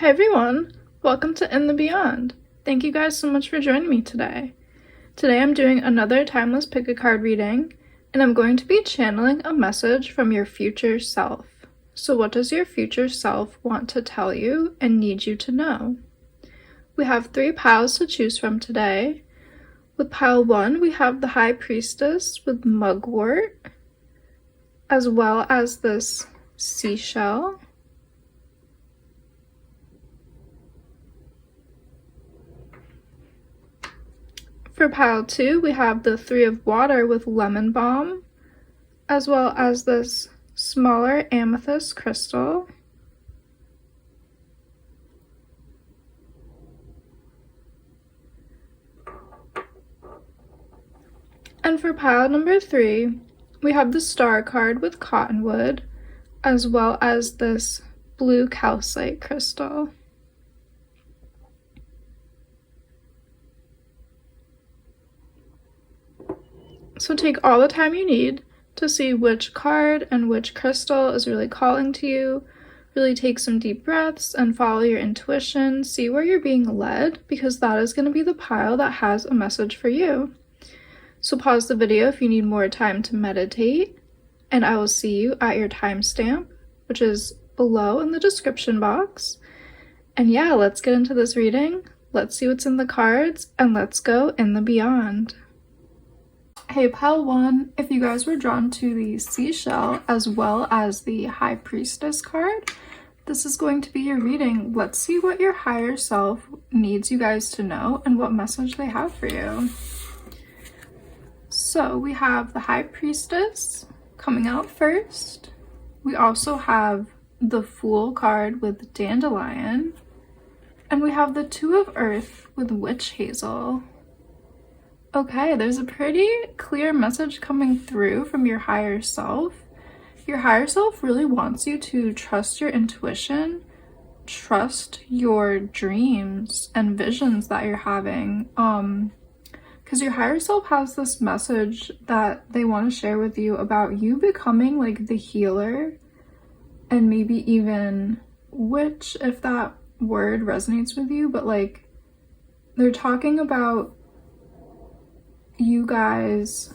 Hey everyone, welcome to In the Beyond. Thank you guys so much for joining me today. Today I'm doing another timeless pick a card reading, and I'm going to be channeling a message from your future self. So what does your future self want to tell you and need you to know? We have 3 piles to choose from today. With pile 1, we have the High Priestess with Mugwort, as well as this seashell. For pile 2, we have the 3 of Water with Lemon Balm, as well as this smaller amethyst crystal. And for pile number 3, we have the Star card with Cottonwood, as well as this blue calcite crystal. So take all the time you need to see which card and which crystal is really calling to you. Really take some deep breaths and follow your intuition. See where you're being led, because that is going to be the pile that has a message for you. So pause the video if you need more time to meditate, and I will see you at your timestamp, which is below in the description box. And yeah, let's get into this reading. Let's see what's in the cards, and let's go in the beyond. Hey, pile 1, if you guys were drawn to the seashell as well as the High Priestess card, this is going to be your reading. Let's see what your higher self needs you guys to know and what message they have for you. So we have the High Priestess coming out first. We also have the Fool card with Dandelion. And we have the 2 of Earth with Witch Hazel. Okay, there's a pretty clear message coming through from your higher self. Your higher self really wants you to trust your intuition, trust your dreams and visions that you're having. Because your higher self has this message that they want to share with you about you becoming like the healer, and maybe even witch, if that word resonates with you. But like, they're talking about you guys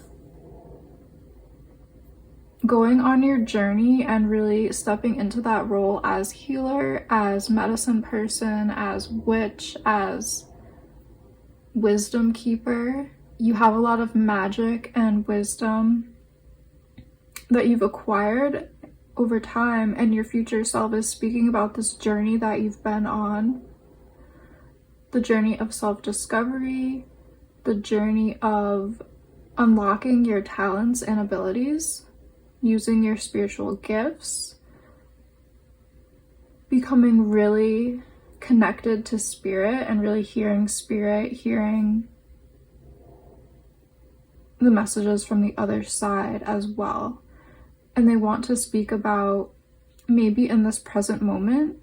going on your journey and really stepping into that role as healer, as medicine person, as witch, as wisdom keeper. You have a lot of magic and wisdom that you've acquired over time, and your future self is speaking about this journey that you've been on, the journey of self-discovery, the journey of unlocking your talents and abilities, using your spiritual gifts, becoming really connected to spirit and really hearing spirit, hearing the messages from the other side as well. And they want to speak about, maybe in this present moment,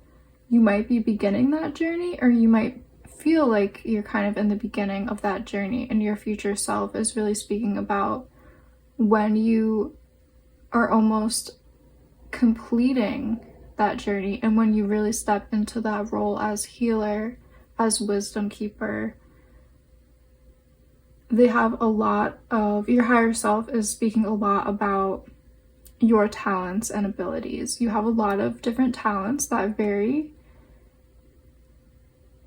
you might be beginning that journey, or you might feel like you're kind of in the beginning of that journey, and your future self is really speaking about when you are almost completing that journey, and when you really step into that role as healer, as wisdom keeper. They have a lot of, your higher self is speaking a lot about your talents and abilities. You have a lot of different talents that vary,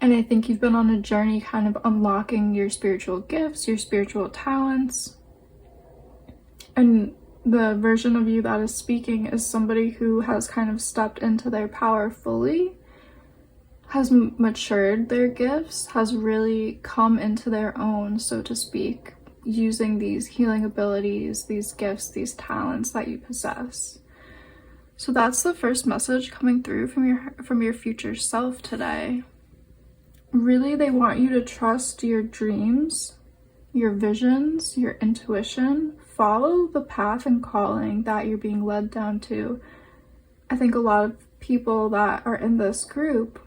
and I think you've been on a journey kind of unlocking your spiritual gifts, your spiritual talents. And the version of you that is speaking is somebody who has kind of stepped into their power fully, has matured their gifts, has really come into their own, so to speak, using these healing abilities, these gifts, these talents that you possess. So that's the first message coming through from your future self today. Really, they want you to trust your dreams, your visions, your intuition. Follow the path and calling that you're being led down to. I think a lot of people that are in this group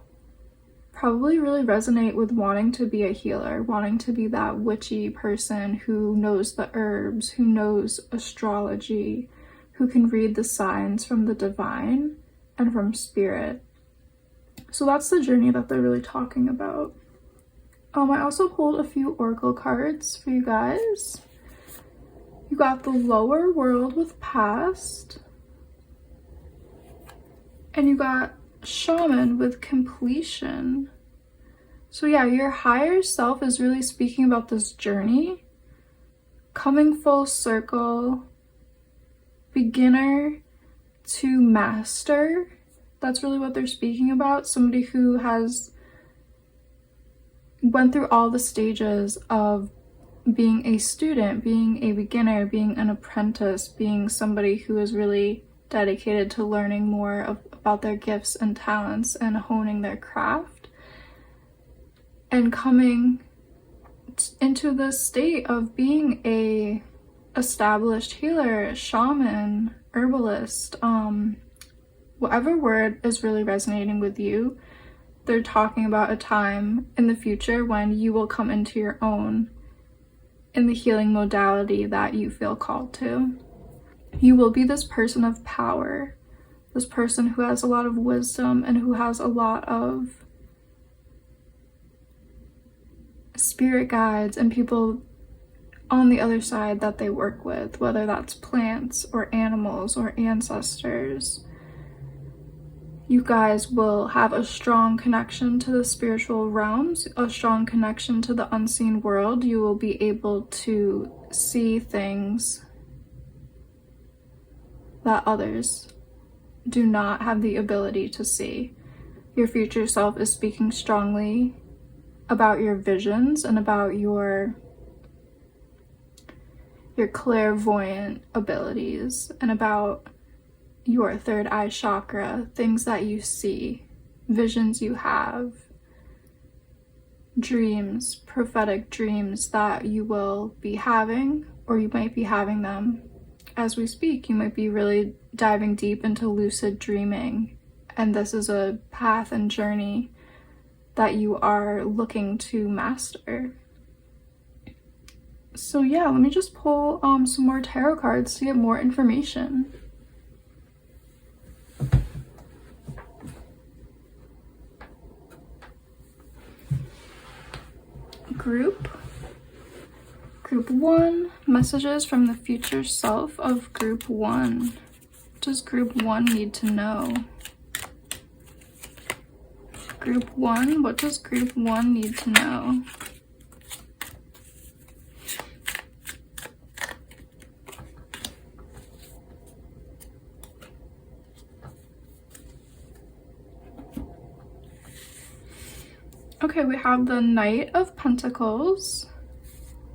probably really resonate with wanting to be a healer, wanting to be that witchy person who knows the herbs, who knows astrology, who can read the signs from the divine and from spirit. So that's the journey that they're really talking about. I also pulled a few oracle cards for you guys. You got the lower world with past, and you got shaman with completion. So yeah, your higher self is really speaking about this journey, coming full circle, beginner to master. That's really what they're speaking about. Somebody who has went through all the stages of being a student, being a beginner, being an apprentice, being somebody who is really dedicated to learning more about their gifts and talents and honing their craft, and coming into this state of being a established healer, shaman, herbalist, whatever word is really resonating with you. They're talking about a time in the future when you will come into your own in the healing modality that you feel called to. You will be this person of power, this person who has a lot of wisdom and who has a lot of spirit guides and people on the other side that they work with, whether that's plants or animals or ancestors. You guys will have a strong connection to the spiritual realms, a strong connection to the unseen world. You will be able to see things that others do not have the ability to see. Your future self is speaking strongly about your visions and about your clairvoyant abilities and about your third eye chakra, things that you see, visions you have, dreams, prophetic dreams that you will be having, or you might be having them as we speak. You might be really diving deep into lucid dreaming, and this is a path and journey that you are looking to master. So yeah, let me just pull some more tarot cards to get more information. Group 1, messages from the future self of group 1. What does group 1 need to know? Group 1, what does group 1 need to know? Okay, we have the Knight of Pentacles,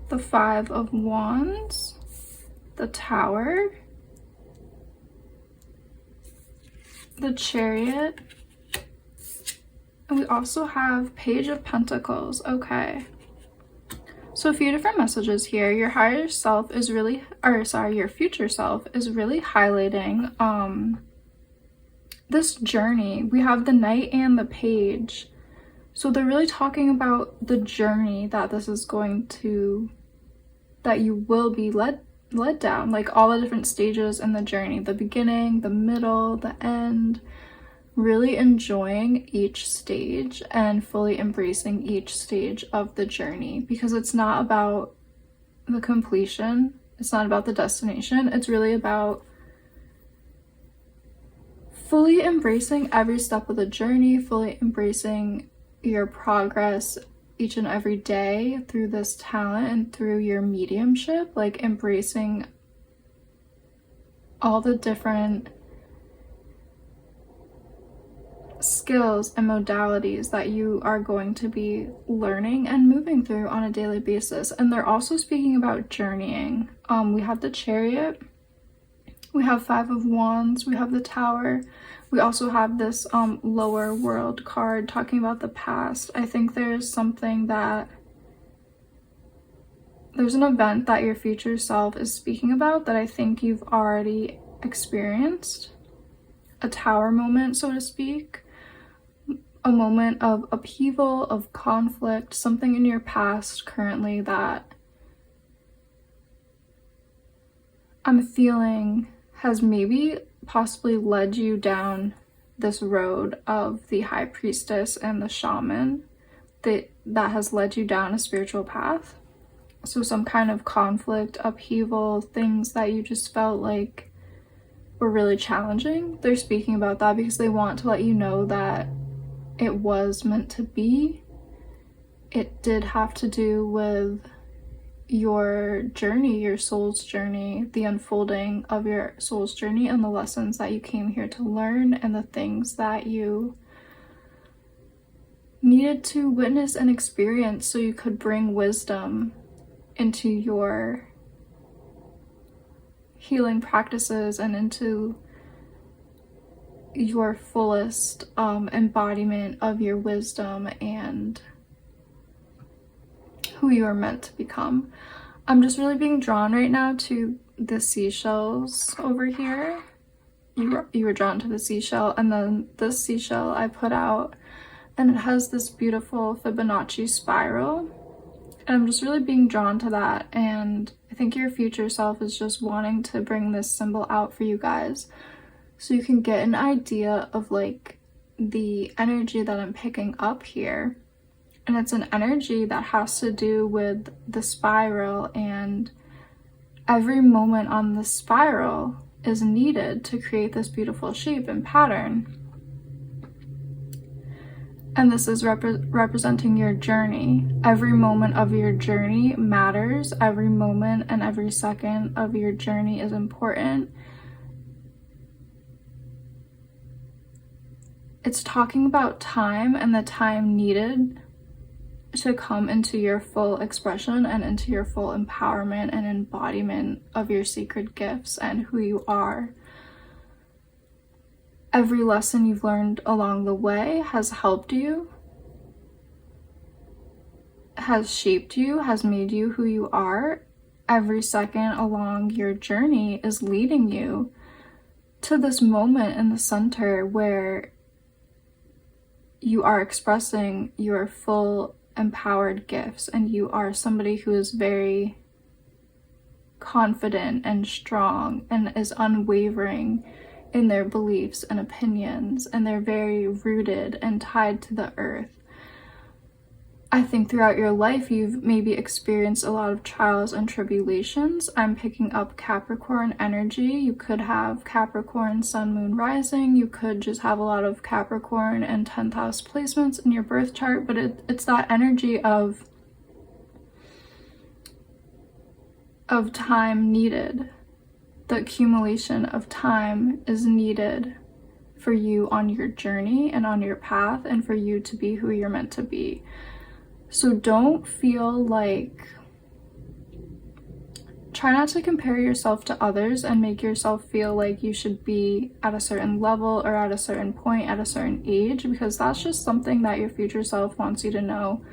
the Five of Wands, the Tower, the Chariot, and we also have Page of Pentacles. Okay. So a few different messages here. Your higher self is really, your future self is really highlighting this journey. We have the Knight and the Page. So they're really talking about the journey that this is going to, that you will be led down, like all the different stages in the journey, the beginning, the middle, the end, really enjoying each stage and fully embracing each stage of the journey, because it's not about the completion, it's not about the destination, it's really about fully embracing every step of the journey, fully embracing your progress each and every day through this talent and through your mediumship, like embracing all the different skills and modalities that you are going to be learning and moving through on a daily basis. And they're also speaking about journeying. We have the Chariot, we have Five of Wands, we have the Tower. We also have this lower world card talking about the past. I think there's something that, there's an event that your future self is speaking about that I think you've already experienced. A tower moment, so to speak. A moment of upheaval, of conflict, something in your past currently that I'm feeling has maybe possibly led you down this road of the high priestess and the shaman that has led you down a spiritual path. So some kind of conflict, upheaval, things that you just felt like were really challenging. They're speaking about that because they want to let you know that it was meant to be. It did have to do with your journey, your soul's journey, the unfolding of your soul's journey, and the lessons that you came here to learn, and the things that you needed to witness and experience so you could bring wisdom into your healing practices and into your fullest embodiment of your wisdom and who you are meant to become. I'm just really being drawn right now to the seashells over here. You were drawn to the seashell, and then this seashell I put out, and it has this beautiful Fibonacci spiral, and I'm just really being drawn to that. And I think your future self is just wanting to bring this symbol out for you guys so you can get an idea of like the energy that I'm picking up here. And it's an energy that has to do with the spiral, and every moment on the spiral is needed to create this beautiful shape and pattern. And this is representing your journey. Every moment of your journey matters. Every moment and every second of your journey is important. It's talking about time and the time needed to come into your full expression and into your full empowerment and embodiment of your sacred gifts and who you are. Every lesson you've learned along the way has helped you, has shaped you, has made you who you are. Every second along your journey is leading you to this moment in the center where you are expressing your full empowered gifts, and you are somebody who is very confident and strong and is unwavering in their beliefs and opinions, and they're very rooted and tied to the earth. I think throughout your life you've maybe experienced a lot of trials and tribulations. I'm picking up Capricorn energy. You could have Capricorn Sun, Moon, Rising. You could just have a lot of Capricorn and 10th house placements in your birth chart, but it's that energy of time needed. The accumulation of time is needed for you on your journey and on your path, and for you to be who you're meant to be. So don't feel like, try not to compare yourself to others and make yourself feel like you should be at a certain level or at a certain point at a certain age, because that's just something that your future self wants you to know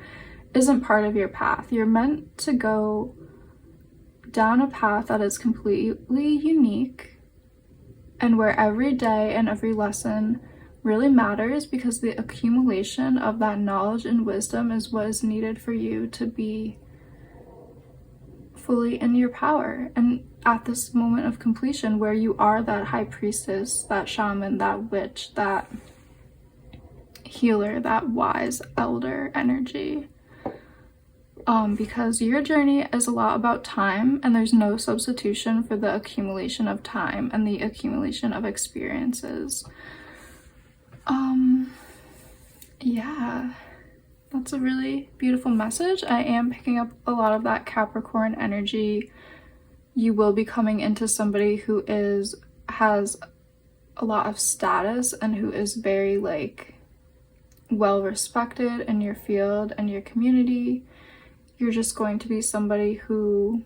isn't part of your path. You're meant to go down a path that is completely unique, and where every day and every lesson really matters, because the accumulation of that knowledge and wisdom is what is needed for you to be fully in your power. And at this moment of completion where you are that high priestess, that shaman, that witch, that healer, that wise elder energy, because your journey is a lot about time, and there's no substitution for the accumulation of time and the accumulation of experiences. Yeah, that's a really beautiful message. I am picking up a lot of that Capricorn energy. You will be coming into somebody who has a lot of status and who is very like well respected in your field and your community. You're just going to be somebody who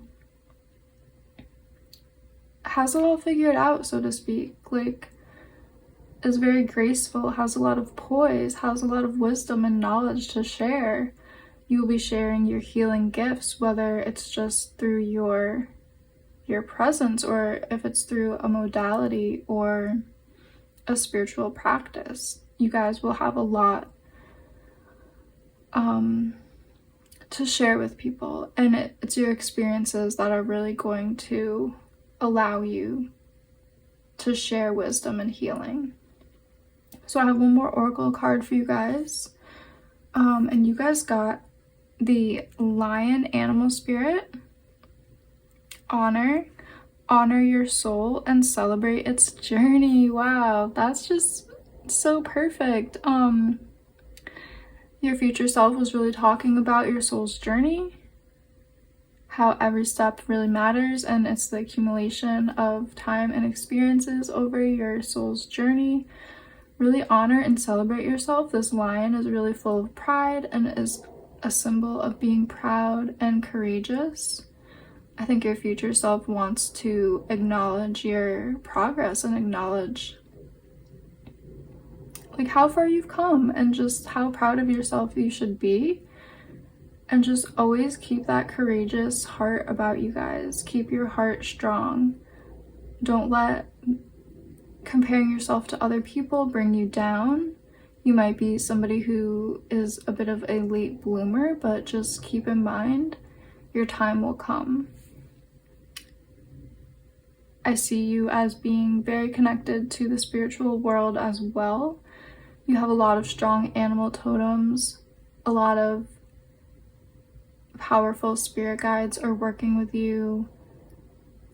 has it all figured out, so to speak, like is very graceful, has a lot of poise, has a lot of wisdom and knowledge to share. You will be sharing your healing gifts, whether it's just through your presence, or if it's through a modality or a spiritual practice. You guys will have a lot to share with people, and it's your experiences that are really going to allow you to share wisdom and healing. So I have one more oracle card for you guys. And you guys got the Lion Animal Spirit. Honor your soul and celebrate its journey. Wow, that's just so perfect. Your future self was really talking about your soul's journey, how every step really matters, and it's the accumulation of time and experiences over your soul's journey. Really honor and celebrate yourself. This lion is really full of pride and is a symbol of being proud and courageous. I think your future self wants to acknowledge your progress and acknowledge like how far you've come and just how proud of yourself you should be. And just always keep that courageous heart about you guys. Keep your heart strong. Don't let comparing yourself to other people bring you down. You might be somebody who is a bit of a late bloomer, but just keep in mind your time will come. I see you as being very connected to the spiritual world as well. You have a lot of strong animal totems. A lot of powerful spirit guides are working with you.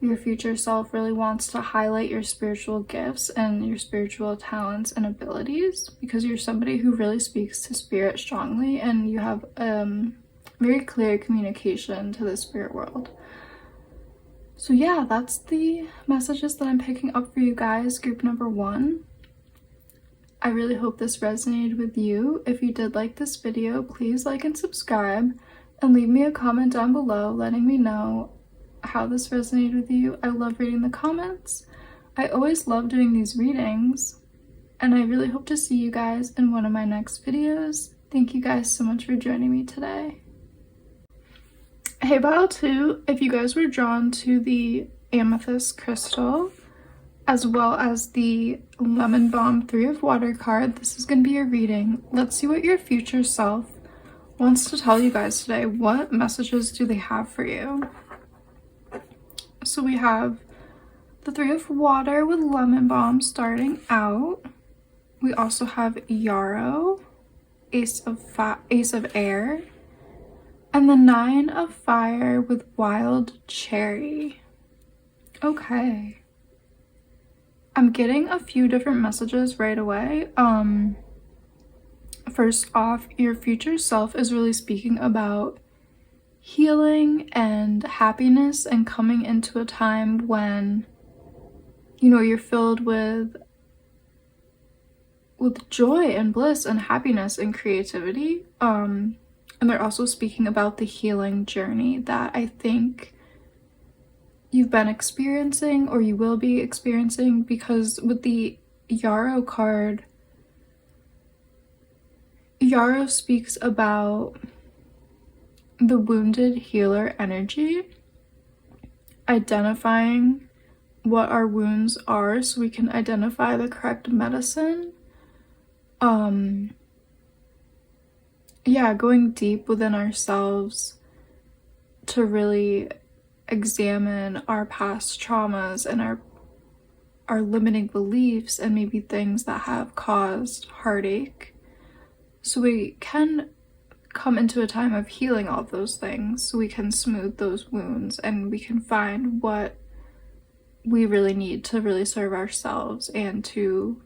Your future self really wants to highlight your spiritual gifts and your spiritual talents and abilities, because you're somebody who really speaks to spirit strongly and you have very clear communication to the spirit world. So yeah, that's the messages that I'm picking up for you guys, group number 1. I really hope this resonated with you. If you did like this video, please like and subscribe and leave me a comment down below letting me know how this resonated with you. I love reading the comments. I always love doing these readings, and I really hope to see you guys in one of my next videos. Thank you guys so much for joining me today. Hey Bile 2, if you guys were drawn to the amethyst crystal as well as the lemon balm 3 of water card, this is going to be your reading. Let's see what your future self wants to tell you guys today. What messages do they have for you? So we have the 3 of water with lemon balm starting out. We also have yarrow, ace of air, and the 9 of fire with wild cherry. Okay. I'm getting a few different messages right away. First off, your future self is really speaking about healing and happiness and coming into a time when, you know, you're filled with joy and bliss and happiness and creativity. And they're also speaking about the healing journey that I think you've been experiencing or you will be experiencing, because with the yarrow card, yarrow speaks about the wounded healer energy, identifying what our wounds are so we can identify the correct medicine. Going deep within ourselves to really examine our past traumas and our limiting beliefs and maybe things that have caused heartache, so we can come into a time of healing all of those things, so we can smooth those wounds and we can find what we really need to really serve ourselves and to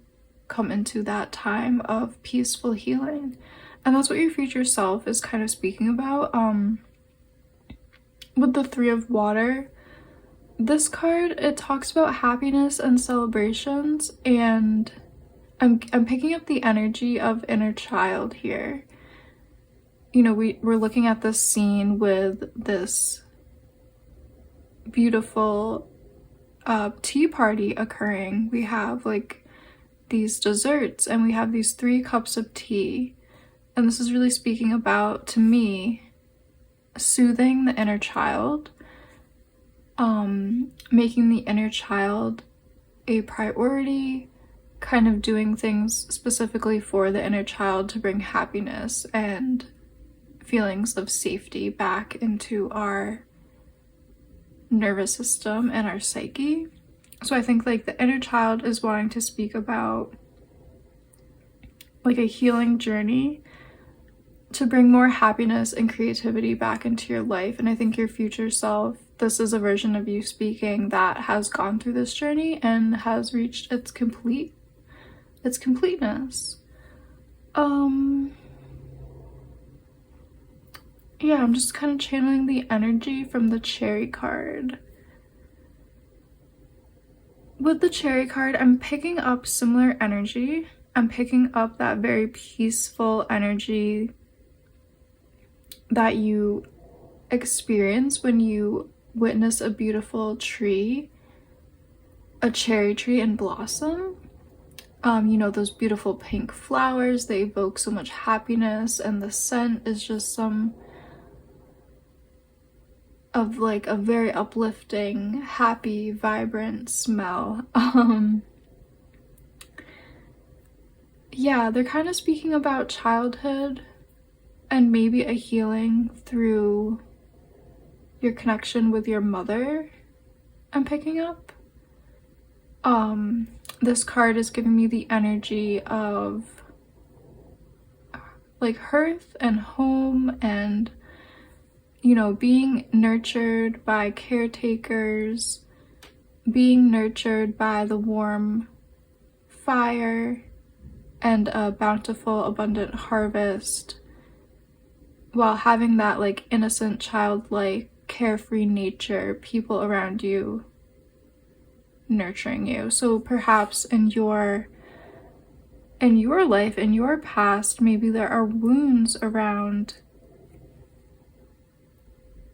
come into that time of peaceful healing. And that's what your future self is kind of speaking about. With the 3 of water, this card, it talks about happiness and celebrations, and I'm picking up the energy of inner child here. You know, we're looking at this scene with this beautiful tea party occurring. We have like these desserts and we have these 3 cups of tea, and this is really speaking about, to me, soothing the inner child, making the inner child a priority, kind of doing things specifically for the inner child to bring happiness and feelings of safety back into our nervous system and our psyche. So I think like the inner child is wanting to speak about like a healing journey to bring more happiness and creativity back into your life. And I think your future self, this is a version of you speaking that has gone through this journey and has reached its completeness. Yeah, I'm just kind of channeling the energy from the Cherry card. With the Cherry card, I'm picking up similar energy. I'm picking up that very peaceful energy that you experience when you witness a beautiful tree, a cherry tree in blossom. You know, those beautiful pink flowers, they evoke so much happiness, and the scent is just some of like a very uplifting, happy, vibrant smell. Yeah, they're kind of speaking about childhood and maybe a healing through your connection with your mother, I'm picking up. This card is giving me the energy of like hearth and home and, you know, being nurtured by caretakers, being nurtured by the warm fire and a bountiful, abundant harvest, while having that like innocent, childlike, carefree nature, people around you nurturing you. So perhaps in your life, in your past, maybe there are wounds around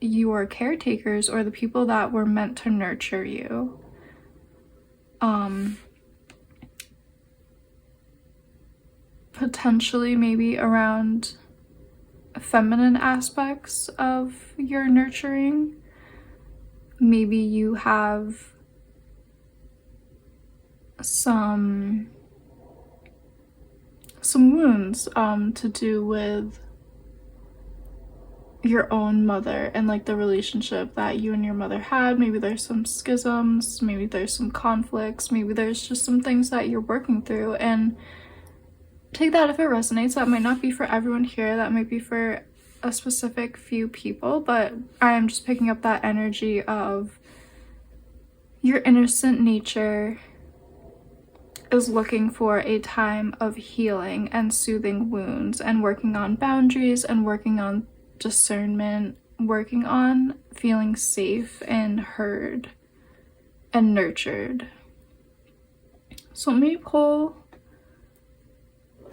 your caretakers or the people that were meant to nurture you. Potentially maybe around feminine aspects of your nurturing. Maybe you have some wounds to do with your own mother and like the relationship that you and your mother had. Maybe there's some schisms, maybe there's some conflicts, maybe there's just some things that you're working through, and take that if it resonates. That might not be for everyone here, that might be for a specific few people, but I am just picking up that energy of your innocent nature is looking for a time of healing and soothing wounds and working on boundaries and working on discernment, working on feeling safe and heard and nurtured. So let me pull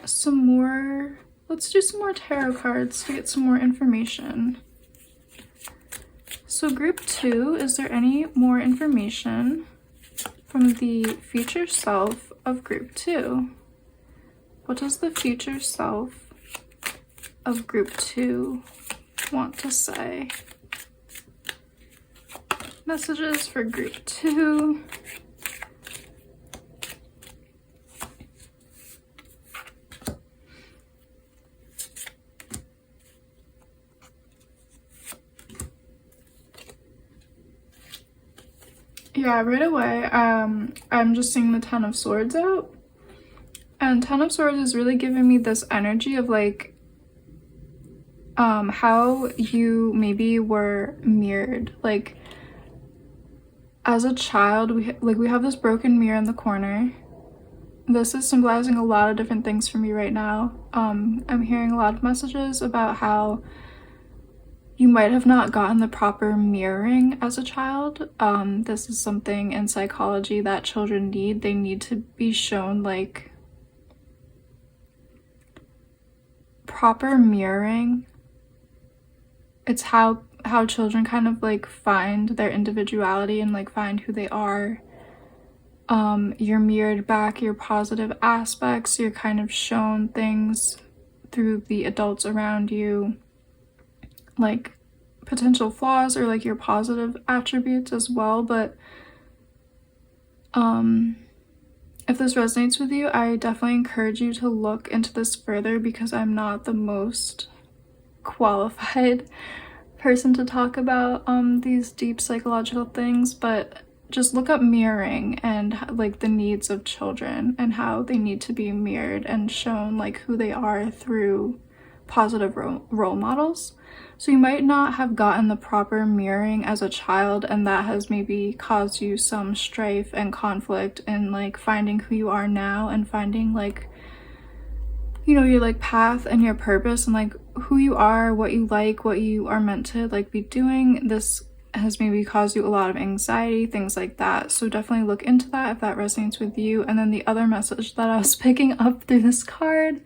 some more, let's do some more tarot cards to get some more information. So group 2, is there any more information from the future self of group 2? What does the future self of group 2 want to say? Messages for group 2. Yeah, right away, I'm just seeing the Ten of Swords out. And Ten of Swords is really giving me this energy of like, how you maybe were mirrored. Like, as a child, we have this broken mirror in the corner. This is symbolizing a lot of different things for me right now. I'm hearing a lot of messages about how you might have not gotten the proper mirroring as a child. This is something in psychology that children need. They need to be shown like proper mirroring. It's how children kind of like find their individuality and like find who they are. You're mirrored back your positive aspects. You're kind of shown things through the adults around you, like potential flaws or like your positive attributes as well. But if this resonates with you, I definitely encourage you to look into this further, because I'm not the most qualified person to talk about these deep psychological things, but just look up mirroring and like the needs of children and how they need to be mirrored and shown like who they are through positive role models. So you might not have gotten the proper mirroring as a child, and that has maybe caused you some strife and conflict in like finding who you are now and finding like, you know, your like path and your purpose and like who you are, what you like, what you are meant to like be doing. This has maybe caused you a lot of anxiety, things like that. So definitely look into that if that resonates with you. And then the other message that I was picking up through this card,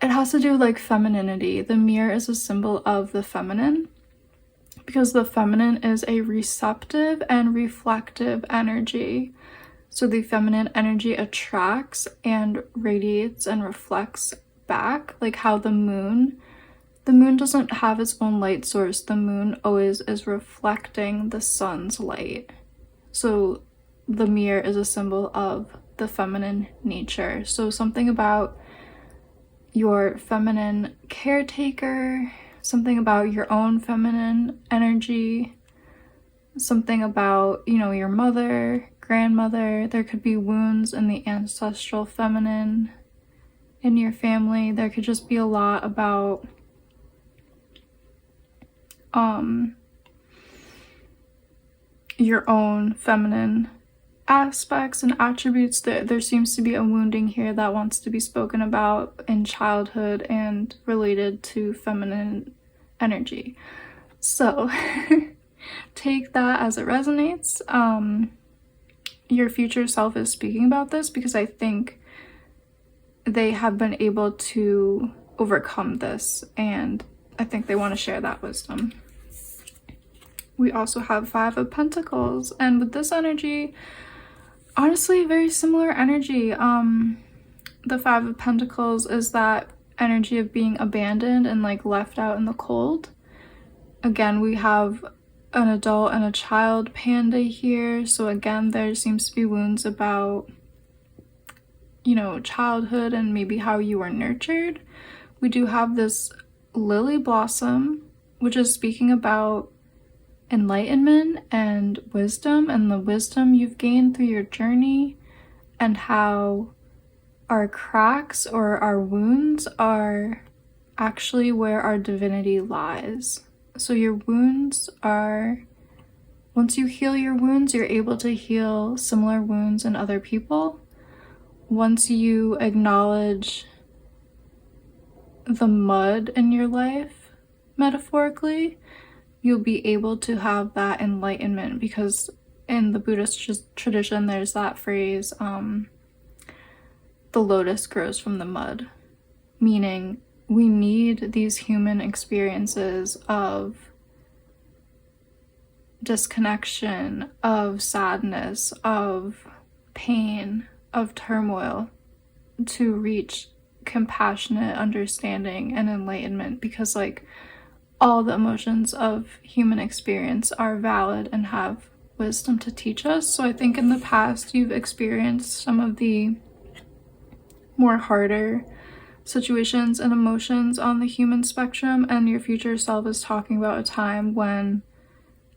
it has to do with like femininity. The mirror is a symbol of the feminine, because the feminine is a receptive and reflective energy. So the feminine energy attracts and radiates and reflects back, like how the moon doesn't have its own light source. The moon always is reflecting the sun's light. So the mirror is a symbol of the feminine nature. So something about your feminine caretaker, something about your own feminine energy, something about, you know, your mother, grandmother. There could be wounds in the ancestral feminine in your family. There could just be a lot about your own feminine aspects and attributes. There seems to be a wounding here that wants to be spoken about in childhood and related to feminine energy. So take that as it resonates. Your future self is speaking about this because I think they have been able to overcome this, and I think they want to share that wisdom. We also have Five of Pentacles, and with this energy, honestly, very similar energy. The Five of Pentacles is that energy of being abandoned and like left out in the cold. Again, we have an adult and a child panda here. So again, there seems to be wounds about, you know, childhood and maybe how you were nurtured. We do have this lily blossom, which is speaking about enlightenment and wisdom, and the wisdom you've gained through your journey, and how our cracks or our wounds are actually where our divinity lies. So your wounds are, once you heal your wounds, you're able to heal similar wounds in other people. Once you acknowledge the mud in your life, metaphorically, you'll be able to have that enlightenment, because in the Buddhist tradition, there's that phrase, the lotus grows from the mud, meaning we need these human experiences of disconnection, of sadness, of pain, of turmoil to reach compassionate understanding and enlightenment, because like all the emotions of human experience are valid and have wisdom to teach us. So I think in the past you've experienced some of the more harder situations and emotions on the human spectrum, and your future self is talking about a time when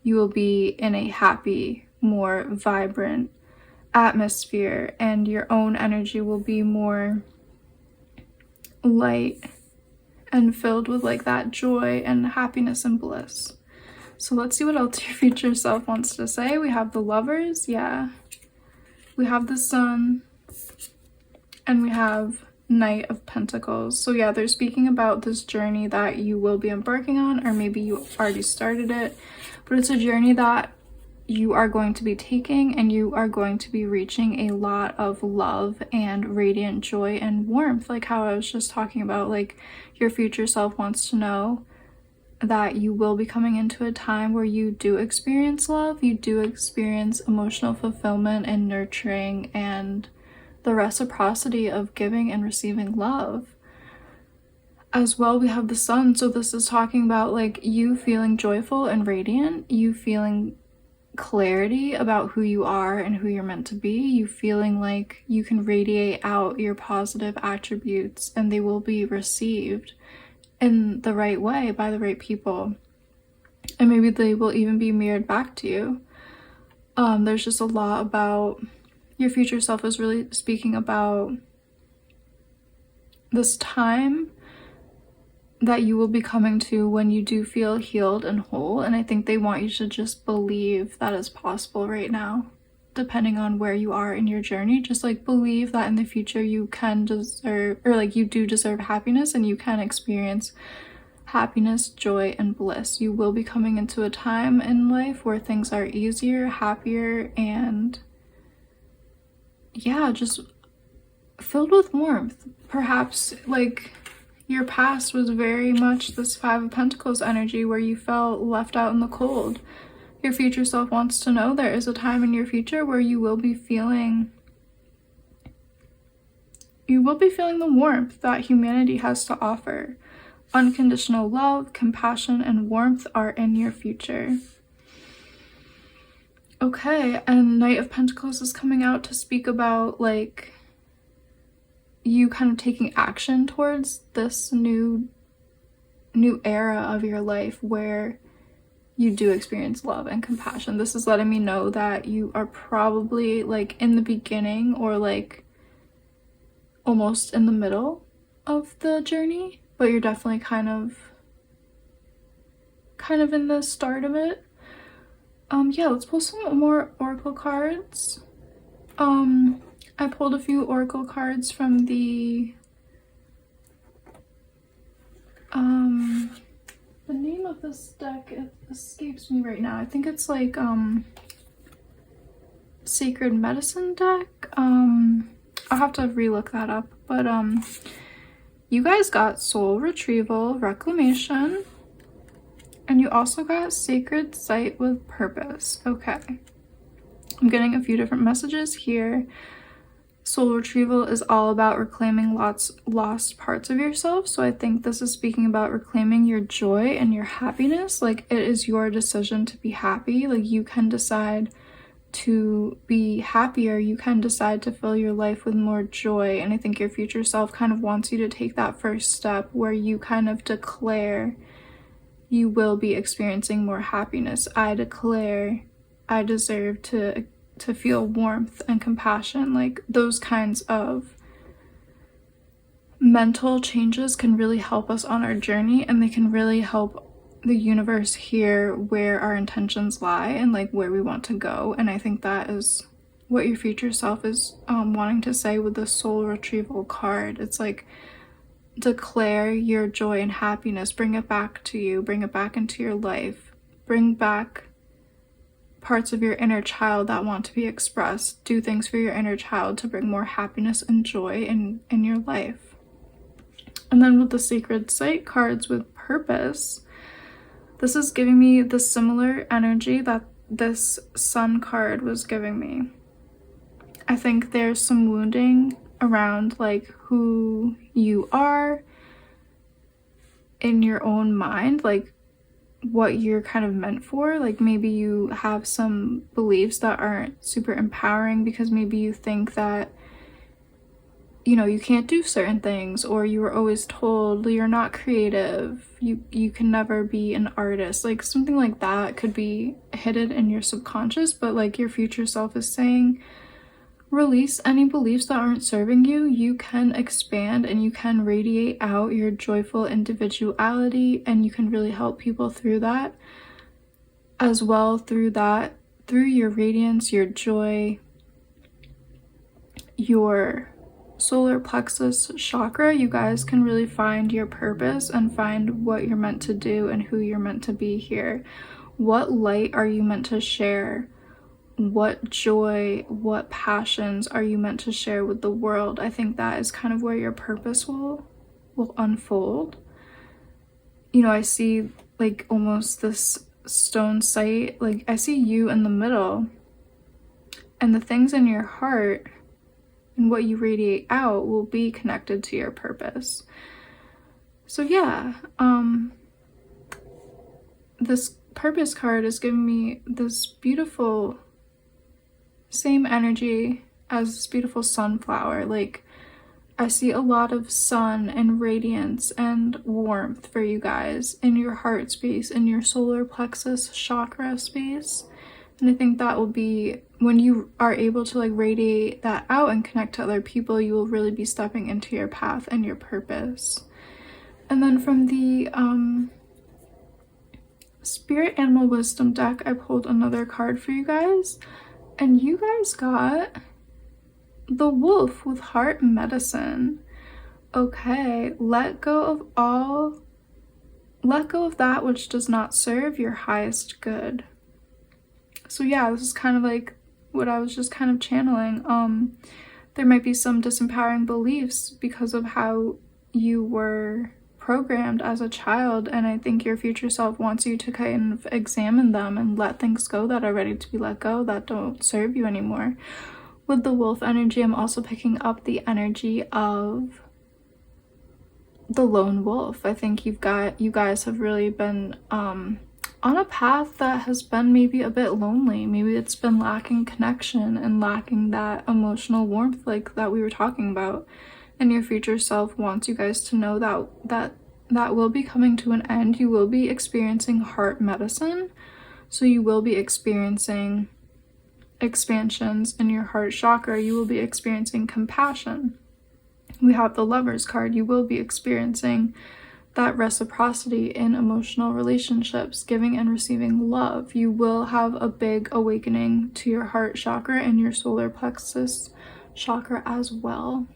you will be in a happy, more vibrant atmosphere, and your own energy will be more light and filled with like that joy and happiness and bliss. So let's see what else your future self wants to say. We have the Lovers, yeah. We have the Sun, and we have Knight of Pentacles. So yeah, they're speaking about this journey that you will be embarking on, or maybe you already started it, but it's a journey that you are going to be taking, and you are going to be reaching a lot of love and radiant joy and warmth, like how I was just talking about. Like your future self wants to know that you will be coming into a time where you do experience love, you do experience emotional fulfillment and nurturing, and the reciprocity of giving and receiving love. As well, we have the Sun, so this is talking about like you feeling joyful and radiant, you feeling clarity about who you are and who you're meant to be, you feeling like you can radiate out your positive attributes and they will be received in the right way by the right people, and maybe they will even be mirrored back to you. There's just a lot about your future self is really speaking about this time that you will be coming to when you do feel healed and whole. And I think they want you to just believe that is possible right now, depending on where you are in your journey. Just like believe that in the future you can deserve, or like you do deserve happiness, and you can experience happiness, joy, and bliss. You will be coming into a time in life where things are easier, happier, and yeah, just filled with warmth. Perhaps like your past was very much this Five of Pentacles energy where you felt left out in the cold. Your future self wants to know there is a time in your future where you will be feeling the warmth that humanity has to offer. Unconditional love, compassion, and warmth are in your future. Okay, and Knight of Pentacles is coming out to speak about like you kind of taking action towards this new era of your life where you do experience love and compassion. This is letting me know that you are probably like in the beginning or like almost in the middle of the journey, but you're definitely kind of in the start of it. Yeah, let's pull some more oracle cards. I pulled a few oracle cards from the name of this deck, it escapes me right now. I think it's like Sacred Medicine deck. I'll have to relook that up, but you guys got Soul Retrieval, Reclamation, and you also got Sacred Site with Purpose. Okay, I'm getting a few different messages here. Soul retrieval is all about reclaiming lost parts of yourself. So I think this is speaking about reclaiming your joy and your happiness. Like it is your decision to be happy. Like you can decide to be happier. You can decide to fill your life with more joy. And I think your future self kind of wants you to take that first step where you kind of declare you will be experiencing more happiness. I declare I deserve to feel warmth and compassion. Like those kinds of mental changes can really help us on our journey, and they can really help the universe hear where our intentions lie and like where we want to go. And I think that is what your future self is wanting to say with the Soul Retrieval card. It's like declare your joy and happiness, bring it back to you, bring it back into your life, bring back parts of your inner child that want to be expressed. Do things for your inner child to bring more happiness and joy in your life. And then with the Sacred Site cards with Purpose, this is giving me the similar energy that this Sun card was giving me. I think there's some wounding around like who you are in your own mind, like what you're kind of meant for. Like maybe you have some beliefs that aren't super empowering because maybe you think that, you know, you can't do certain things, or you were always told you're not creative, you can never be an artist. Like something like that could be hidden in your subconscious, but like your future self is saying release any beliefs that aren't serving you. You can expand and you can radiate out your joyful individuality, and you can really help people through that as well. Through your radiance, your joy, your solar plexus chakra, you guys can really find your purpose and find what you're meant to do and who you're meant to be here. What light are you meant to share? What joy, what passions are you meant to share with the world? I think that is kind of where your purpose will unfold. You know, I see like almost this stone site, like I see you in the middle, and the things in your heart and what you radiate out will be connected to your purpose. So yeah, this Purpose card is giving me this beautiful same energy as this beautiful sunflower. Like I see a lot of sun and radiance and warmth for you guys in your heart space, in your solar plexus chakra space. And I think that will be when you are able to like radiate that out and connect to other people, you will really be stepping into your path and your purpose. And then from the Spirit Animal Wisdom deck, I pulled another card for you guys, and you guys got the Wolf with Heart Medicine. Okay, let go of that which does not serve your highest good. So yeah, this is kind of like what I was just kind of channeling. There might be some disempowering beliefs because of how you were programmed as a child, and I think your future self wants you to kind of examine them and let things go that are ready to be let go, that don't serve you anymore. With the wolf energy, I'm also picking up the energy of the lone wolf. I think you guys have really been on a path that has been maybe a bit lonely. Maybe it's been lacking connection and lacking that emotional warmth like that we were talking about. And your future self wants you guys to know that will be coming to an end. You will be experiencing heart medicine. So you will be experiencing expansions in your heart chakra. You will be experiencing compassion. We have the Lovers card. You will be experiencing that reciprocity in emotional relationships, giving and receiving love. You will have a big awakening to your heart chakra and your solar plexus chakra as well.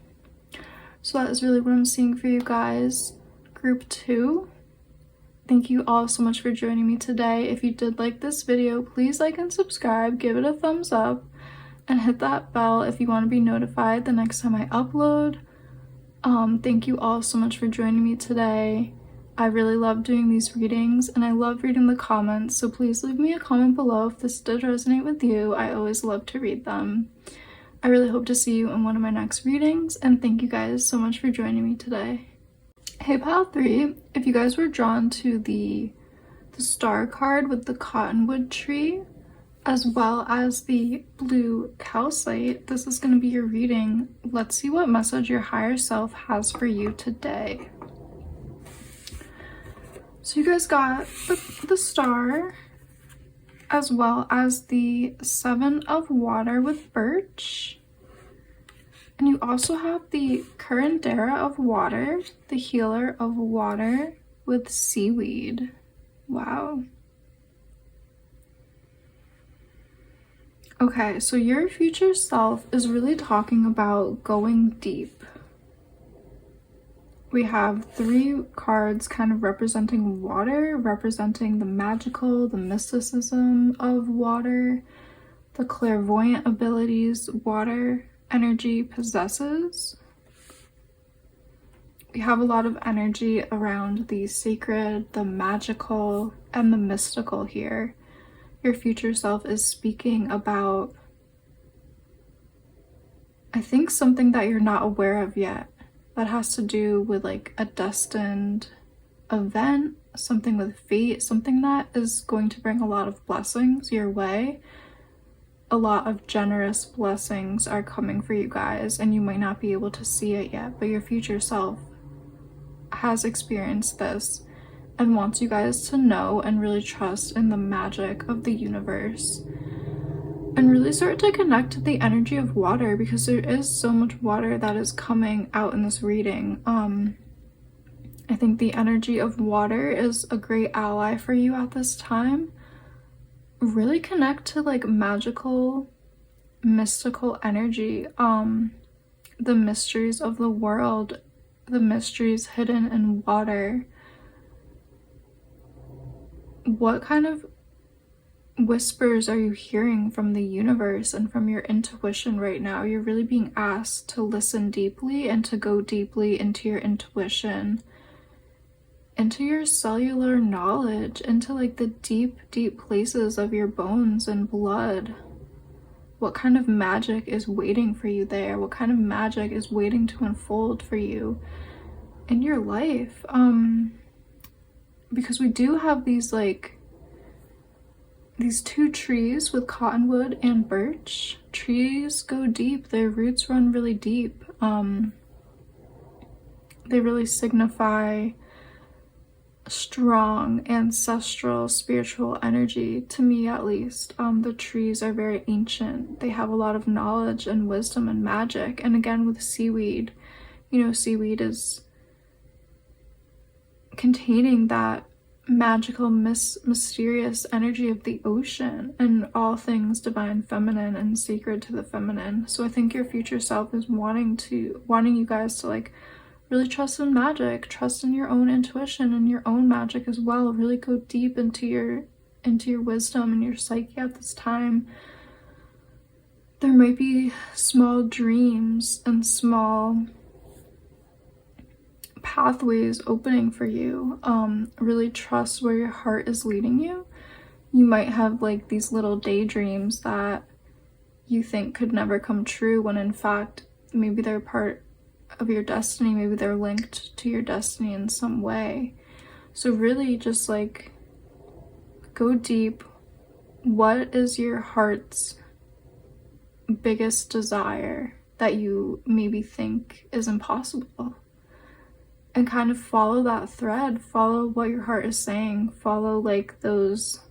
So that is really what I'm seeing for you guys. Group 2. Thank you all so much for joining me today. If you did like this video, please like and subscribe, give it a thumbs up, and hit that bell if you want to be notified the next time I upload. Thank you all so much for joining me today. I really love doing these readings, and I love reading the comments, so please leave me a comment below if this did resonate with you. I always love to read them. I really hope to see you in one of my next readings, and thank you guys so much for joining me today. Hey Pile 3, if you guys were drawn to the star card with the cottonwood tree, as well as the blue calcite, this is going to be your reading. Let's see what message your higher self has for you today. So you guys got the star, as well as the 7 of water with birch. And you also have the curandera of water, the healer of water with seaweed. Wow. Okay, so your future self is really talking about going deep. We have 3 cards kind of representing water, representing the magical, the mysticism of water, the clairvoyant abilities water energy possesses. We have a lot of energy around the sacred, the magical, and the mystical here. Your future self is speaking about, I think, something that you're not aware of yet. That has to do with like a destined event, something with fate, something that is going to bring a lot of blessings your way. A lot of generous blessings are coming for you guys, and you might not be able to see it yet, but your future self has experienced this and wants you guys to know and really trust in the magic of the universe and really start to connect to the energy of water, because there is so much water that is coming out in this reading. I think the energy of water is a great ally for you at this time. Really connect to like magical, mystical energy, the mysteries of the world, the mysteries hidden in water. What kind of whispers are you hearing from the universe and from your intuition right now? You're really being asked to listen deeply and to go deeply into your intuition, into your cellular knowledge, into like the deep, deep places of your bones and blood. What kind of magic is waiting for you there? What kind of magic is waiting to unfold for you in your life? Because we do have these 2 trees with cottonwood and birch. Trees go deep, their roots run really deep. They really signify strong ancestral spiritual energy, to me at least. The trees are very ancient. They have a lot of knowledge and wisdom and magic. And again, with seaweed, you know, seaweed is containing that magical, mysterious energy of the ocean and all things divine feminine and sacred to the feminine. So I think your future self is wanting you guys to like really trust in magic, trust in your own intuition and your own magic as well. Really go deep into your wisdom and your psyche at this time. There might be small dreams and small pathways opening for you. Really trust where your heart is leading you. You might have like these little daydreams that you think could never come true, when in fact maybe they're part of your destiny, maybe they're linked to your destiny in some way. So really just like go deep. What is your heart's biggest desire that you maybe think is impossible? And kind of follow that thread, follow what your heart is saying, follow like those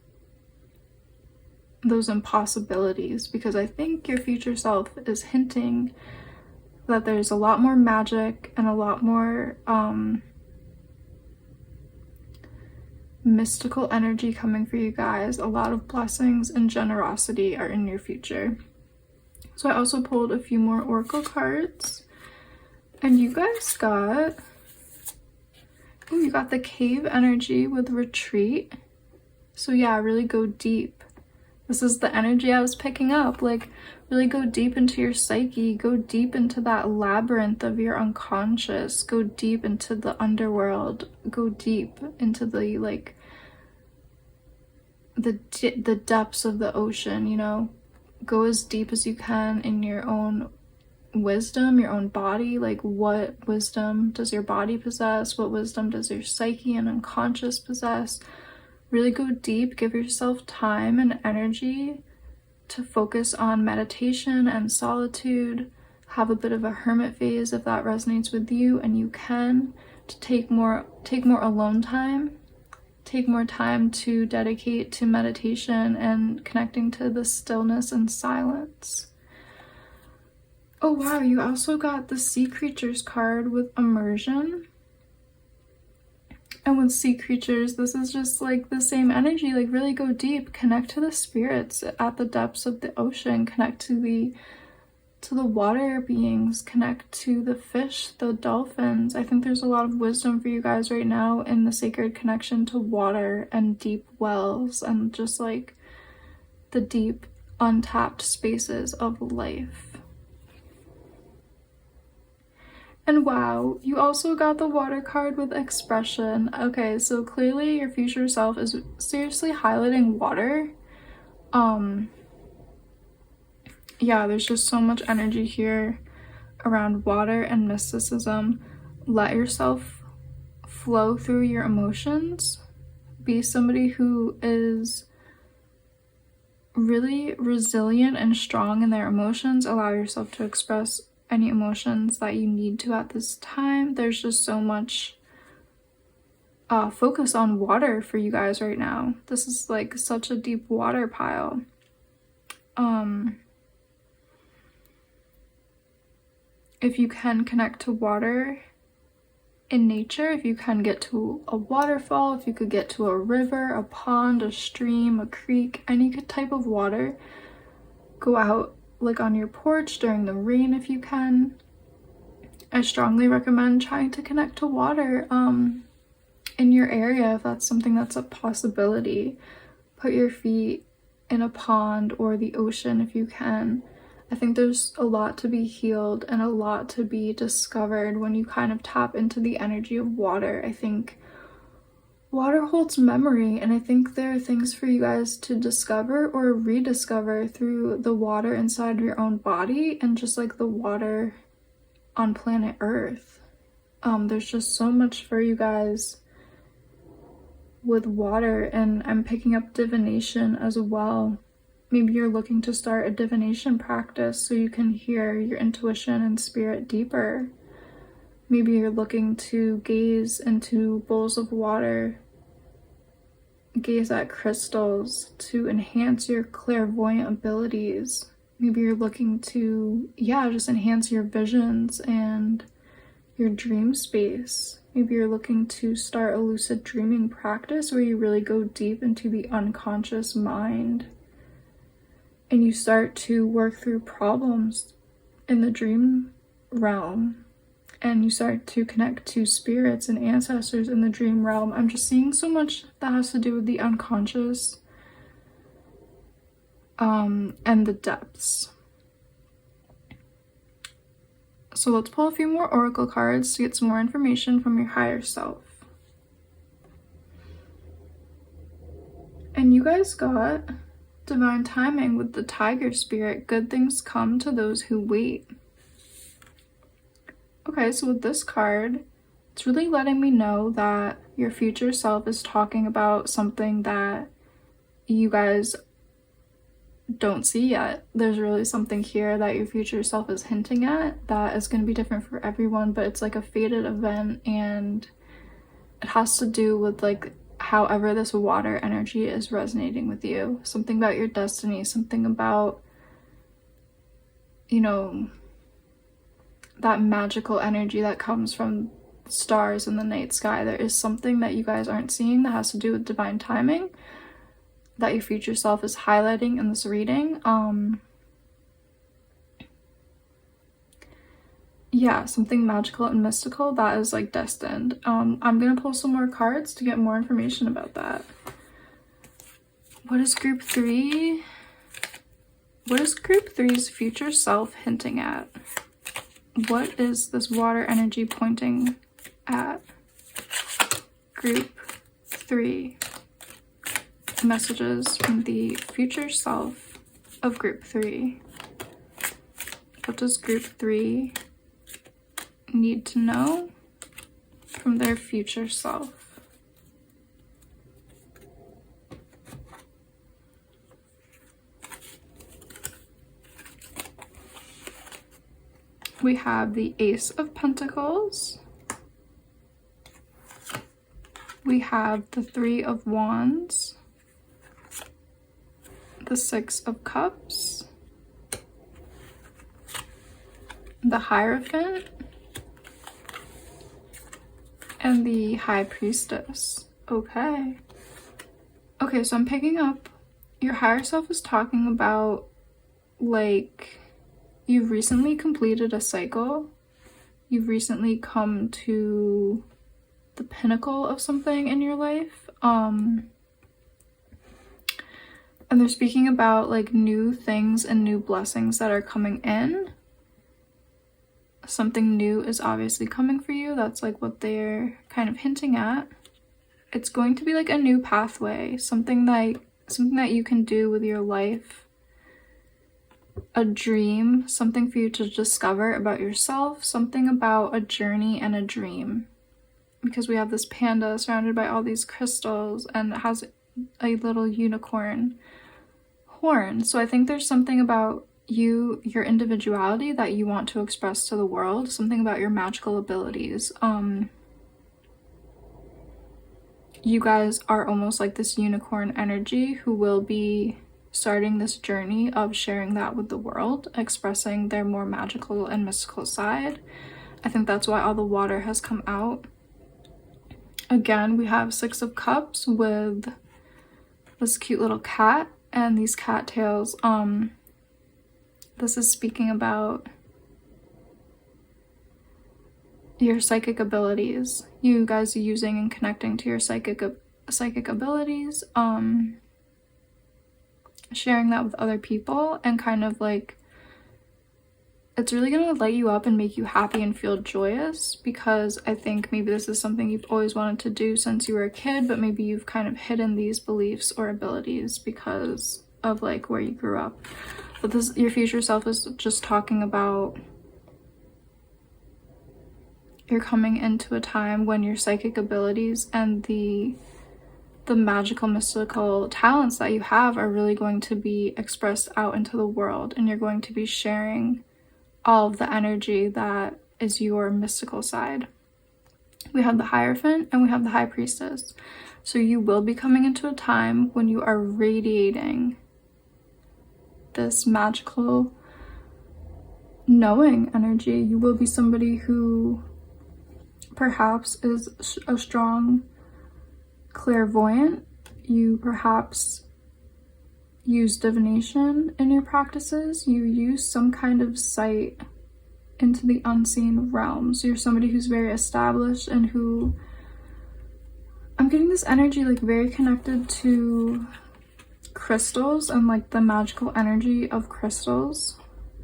impossibilities, because I think your future self is hinting that there's a lot more magic and a lot more mystical energy coming for you guys. A lot of blessings and generosity are in your future. So I also pulled a few more oracle cards, and you guys got, ooh, you got the cave energy with retreat. So yeah, really go deep. This is the energy I was picking up. Like, really go deep into your psyche, go deep into that labyrinth of your unconscious, go deep into the underworld, go deep into the like the depths of the ocean, you know. Go as deep as you can in your own wisdom, your own body. Like, what wisdom does your body possess? What wisdom does your psyche and unconscious possess? Really go deep, give yourself time and energy to focus on meditation and solitude. Have a bit of a hermit phase if that resonates with you, and you can, to take more alone time. Take more time to dedicate to meditation and connecting to the stillness and silence. Oh wow, you also got the sea creatures card with immersion. And with sea creatures, this is just like the same energy. Like, really go deep, connect to the spirits at the depths of the ocean, connect to the water beings, connect to the fish, the dolphins. I think there's a lot of wisdom for you guys right now in the sacred connection to water and deep wells and just like the deep untapped spaces of life. And wow, you also got the water card with expression. Okay, so clearly your future self is seriously highlighting water. Yeah, there's just so much energy here around water and mysticism. Let yourself flow through your emotions. Be somebody who is really resilient and strong in their emotions. Allow yourself to express any emotions that you need to at this time. There's just so much focus on water for you guys right now. This is like such a deep water pile. If you can connect to water in nature, if you can get to a waterfall, if you could get to a river, a pond, a stream, a creek, any type of water, go out like on your porch during the rain if you can. I strongly recommend trying to connect to water in your area if that's something that's a possibility. Put your feet in a pond or the ocean if you can. I think there's a lot to be healed and a lot to be discovered when you kind of tap into the energy of water. I think water holds memory, and I think there are things for you guys to discover or rediscover through the water inside your own body and just like the water on planet Earth. There's just so much for you guys with water, and I'm picking up divination as well. Maybe you're looking to start a divination practice so you can hear your intuition and spirit deeper. Maybe you're looking to gaze into bowls of water gaze at crystals to enhance your clairvoyant abilities. Maybe you're looking to, just enhance your visions and your dream space. Maybe you're looking to start a lucid dreaming practice where you really go deep into the unconscious mind and you start to work through problems in the dream realm, and you start to connect to spirits and ancestors in the dream realm. I'm just seeing so much that has to do with the unconscious and the depths. So let's pull a few more oracle cards to get some more information from your higher self. And you guys got divine timing with the tiger spirit. Good things come to those who wait. Okay, so with this card, it's really letting me know that your future self is talking about something that you guys don't see yet. There's really something here that your future self is hinting at that is going to be different for everyone, but it's like a fated event, and it has to do with like however this water energy is resonating with you. Something about your destiny, something about, that magical energy that comes from stars in the night sky. There is something that you guys aren't seeing that has to do with divine timing that your future self is highlighting in this reading. Something magical and mystical that is like destined. I'm gonna pull some more cards to get more information about that. What is group 3? What is group 3's future self hinting at? What is this water energy pointing at? Group 3. Messages from the future self of group 3. What does group 3 need to know from their future self? We have the Ace of Pentacles. We have the Three of Wands. The Six of Cups. The Hierophant. And the High Priestess. Okay, so I'm picking up your higher self is talking about like you've recently completed a cycle. You've recently come to the pinnacle of something in your life. And they're speaking about like new things and new blessings that are coming in. Something new is obviously coming for you. That's like what they're kind of hinting at. It's going to be like a new pathway, something that you can do with your life. A dream, something for you to discover about yourself, something about a journey and a dream. Because we have this panda surrounded by all these crystals and it has a little unicorn horn. So I think there's something about you, your individuality that you want to express to the world, something about your magical abilities. You guys are almost like this unicorn energy who will be starting this journey of sharing that with the world, expressing their more magical and mystical side. I think that's why all the water has come out. Again, we have Six of Cups with this cute little cat and these cattails. This is speaking about your psychic abilities. You guys are using and connecting to your psychic abilities. Sharing that with other people and kind of like it's really gonna light you up and make you happy and feel joyous, because I think maybe this is something you've always wanted to do since you were a kid, but maybe you've kind of hidden these beliefs or abilities because of like where you grew up. But this, your future self is just talking about you're coming into a time when your psychic abilities and the magical mystical talents that you have are really going to be expressed out into the world, and you're going to be sharing all of the energy that is your mystical side. We have the Hierophant and we have the High Priestess. So you will be coming into a time when you are radiating this magical knowing energy. You will be somebody who perhaps is a strong clairvoyant. You perhaps use divination in your practices. You use some kind of sight into the unseen realms. You're somebody who's very established and who, I'm getting this energy like very connected to crystals and like the magical energy of crystals.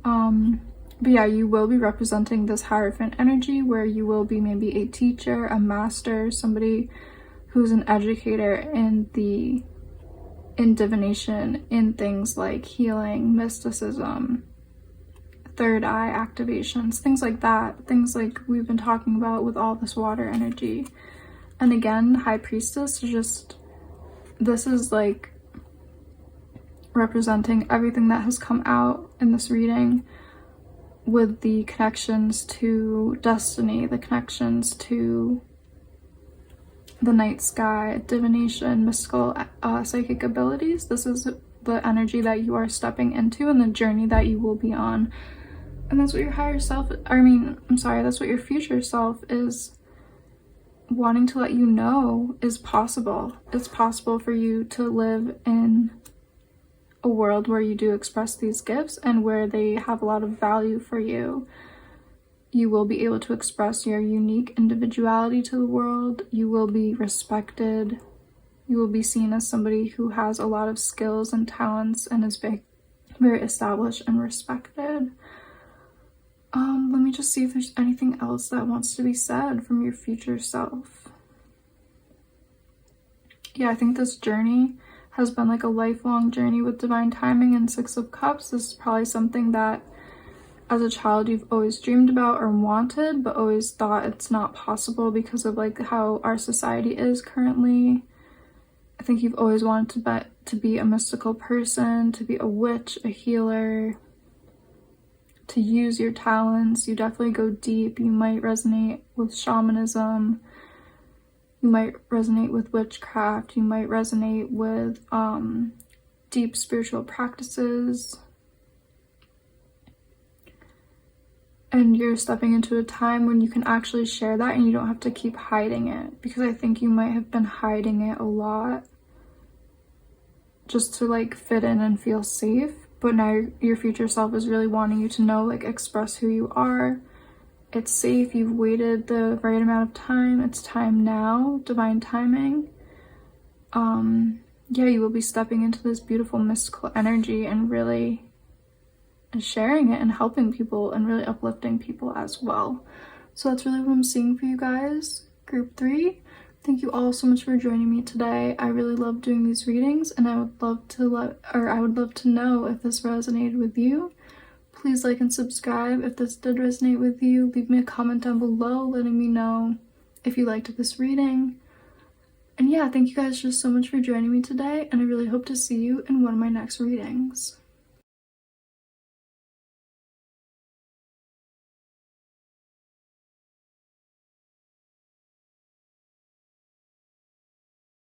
But yeah, you will be representing this Hierophant energy where you will be maybe a teacher, a master, somebody who's an educator in divination, in things like healing, mysticism, third eye activations, things like that, things like we've been talking about with all this water energy. And again, High Priestess is just, this is like representing everything that has come out in this reading with the connections to destiny, the connections to the night sky, divination, mystical, psychic abilities. This is the energy that you are stepping into and the journey that you will be on. And that's what your higher self, that's what your future self is wanting to let you know is possible. It's possible for you to live in a world where you do express these gifts and where they have a lot of value for you. You will be able to express your unique individuality to the world. You will be respected. You will be seen as somebody who has a lot of skills and talents and is very established and respected. Let me just see if there's anything else that wants to be said from your future self. Yeah, I think this journey has been like a lifelong journey with divine timing and Six of Cups. This is probably something that as a child you've always dreamed about or wanted, but always thought it's not possible because of like how our society is currently. I think you've always wanted to be a mystical person, to be a witch, a healer, to use your talents. You definitely go deep. You might resonate with shamanism. You might resonate with witchcraft. You might resonate with deep spiritual practices. And you're stepping into a time when you can actually share that and you don't have to keep hiding it. Because I think you might have been hiding it a lot just to like fit in and feel safe. But now your future self is really wanting you to know, like, express who you are. It's safe. You've waited the right amount of time. It's time now. Divine timing. Yeah, you will be stepping into this beautiful mystical energy and really sharing it and helping people and really uplifting people as well. So that's really what I'm seeing for you guys. Group 3. Thank you all so much for joining me today. I really love doing these readings and I would love to know if this resonated with you. Please like and subscribe if this did resonate with you. Leave me a comment down below letting me know if you liked this reading. And yeah, thank you guys just so much for joining me today, and I really hope to see you in one of my next readings.